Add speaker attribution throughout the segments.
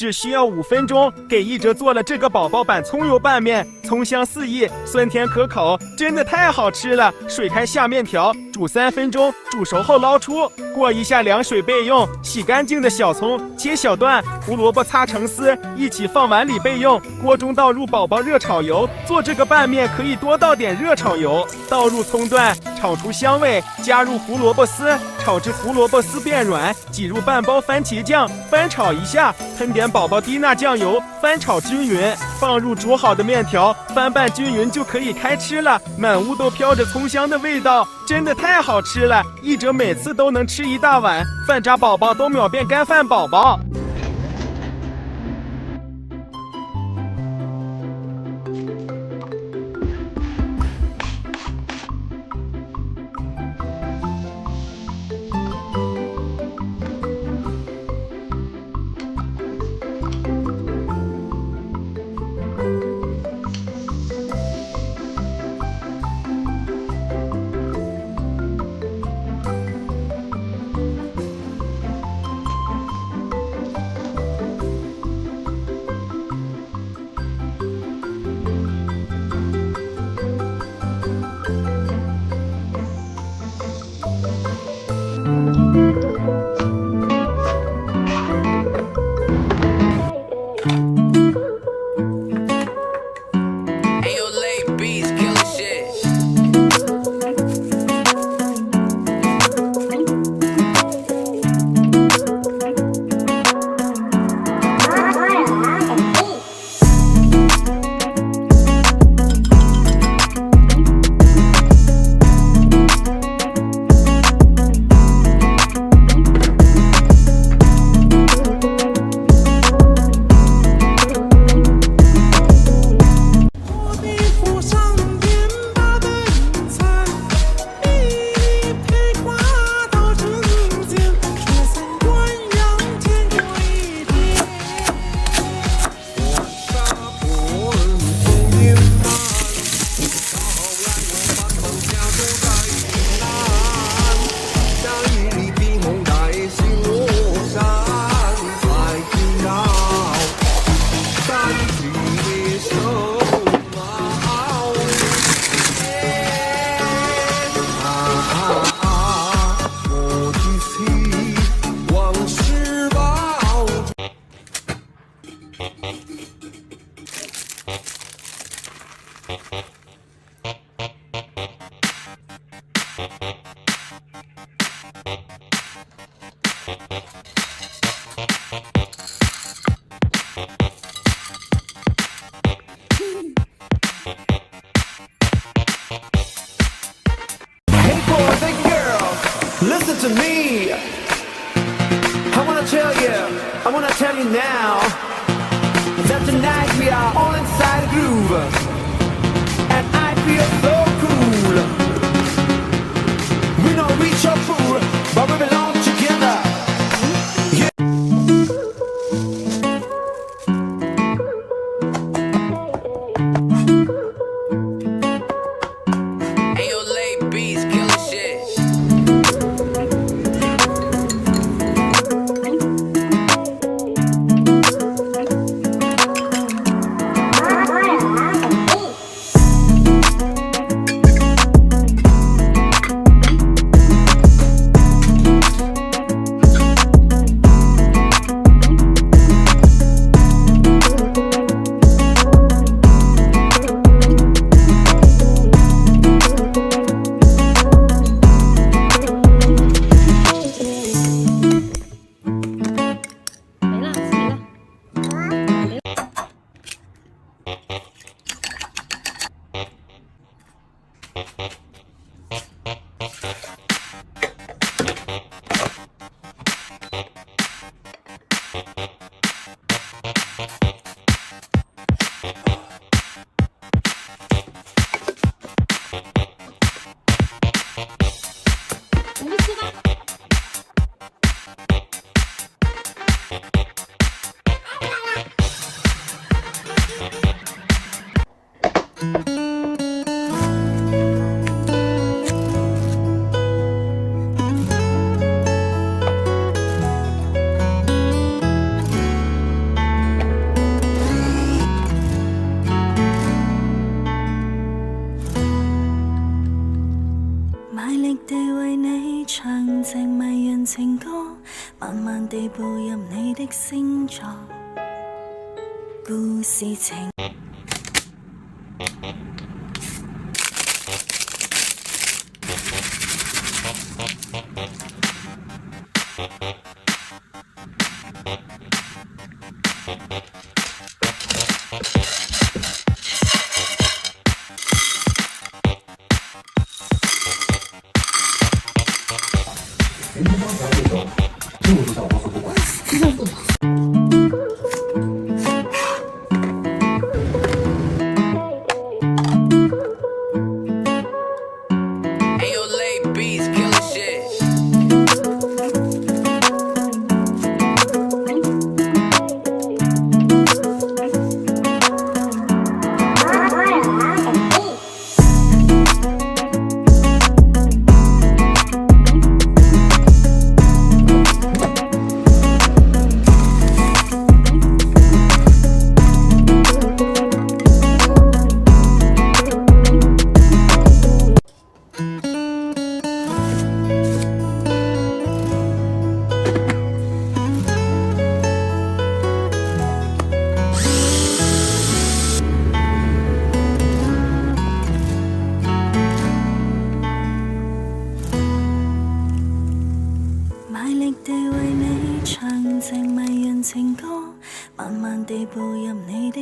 Speaker 1: 只需要5分钟。给一哲做了这个宝宝版葱油拌面，葱香四溢，酸甜可口，真的太好吃了。水开下面条，煮3分钟，煮熟后捞出，过一下凉水备用。洗干净的小葱切小段，胡萝卜擦成丝，一起放碗里备用。锅中倒入宝宝热炒油，做这个拌面可以多倒点热炒油，倒入葱段，炒出香味，加入胡萝卜丝，炒至胡萝卜丝变软，挤入半包番茄酱，翻炒一下，喷点宝宝低钠酱油，翻炒均匀，放入煮好的面条，翻拌均匀就可以开吃了。满屋都飘着葱香的味道，真的太好吃了。一哲每次都能吃一大碗，饭渣宝宝都秒变干饭宝宝。
Speaker 2: Listen to me. I wanna tell you now that tonight we are all inside a groove, and I feel so cool. We don't reach or fool, but we belong together.
Speaker 3: 人情歌，慢慢地步入你的星座，故事情。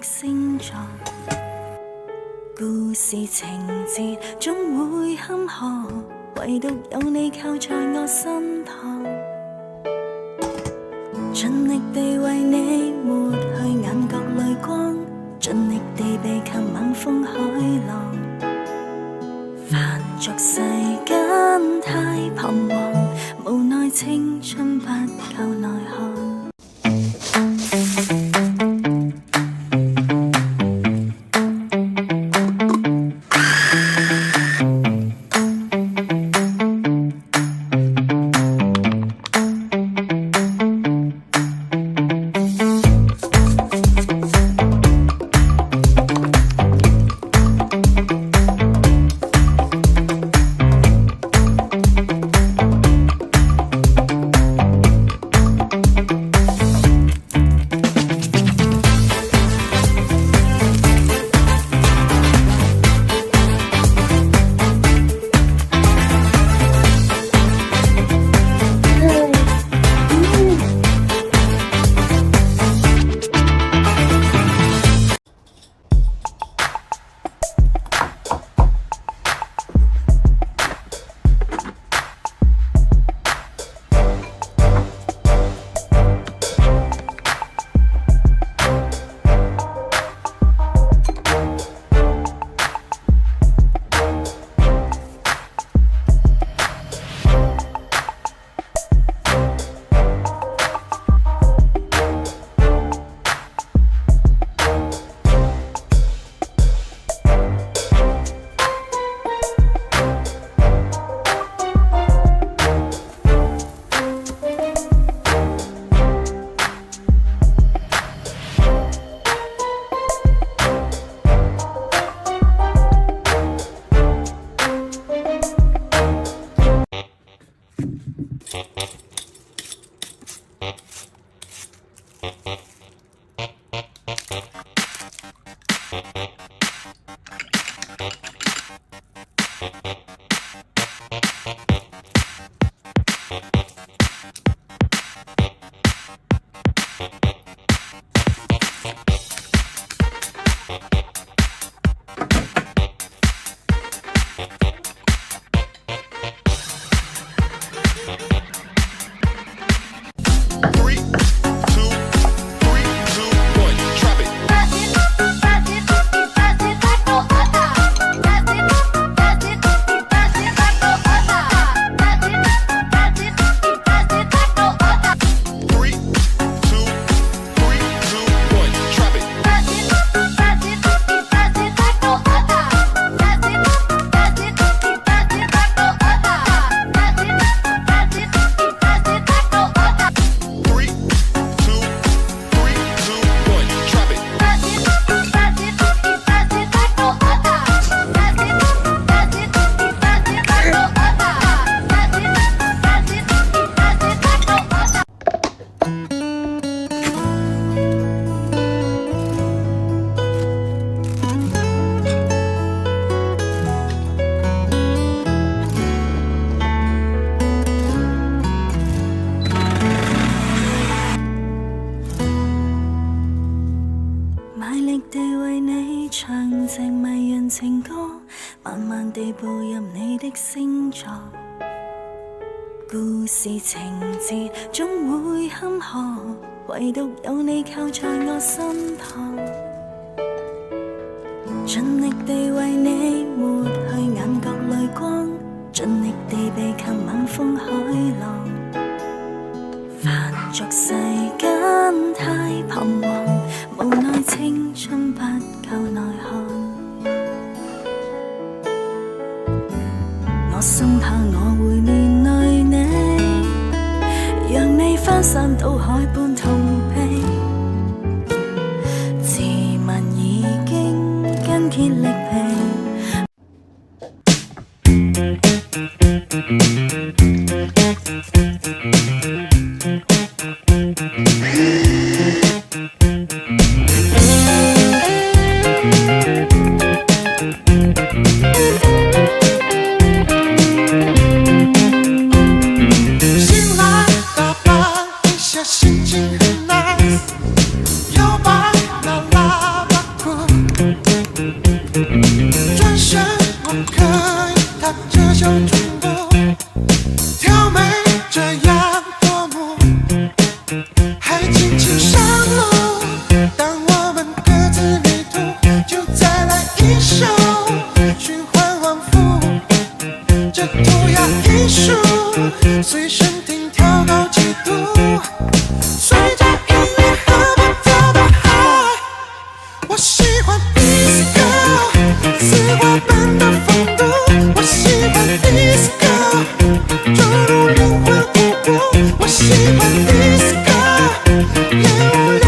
Speaker 3: 星座，故事情節總會坎坷，唯獨有你靠在我身旁，盡力地為你抹去眼角淚光，盡力地避及猛風海浪，凡俗世間太彷徨，無奈青春不夠耐看。唱隻迷人情歌，慢慢地步入你的星座。故事情節總會坎坷，唯獨有你靠在我身旁，盡力地為你抹去眼角淚光，盡力地避及猛風海浪。凡俗世間太彷徨，無奈青春不夠內涵。我生怕我會面對你，讓你翻山倒海般痛悲。自問已經筋竭力疲。
Speaker 4: 随身听调高几度，随着音乐和步调的海。我喜欢 disco， 丝滑般的风度。我喜欢 disco， 注入灵魂舞步。我喜欢 disco， 烟雾。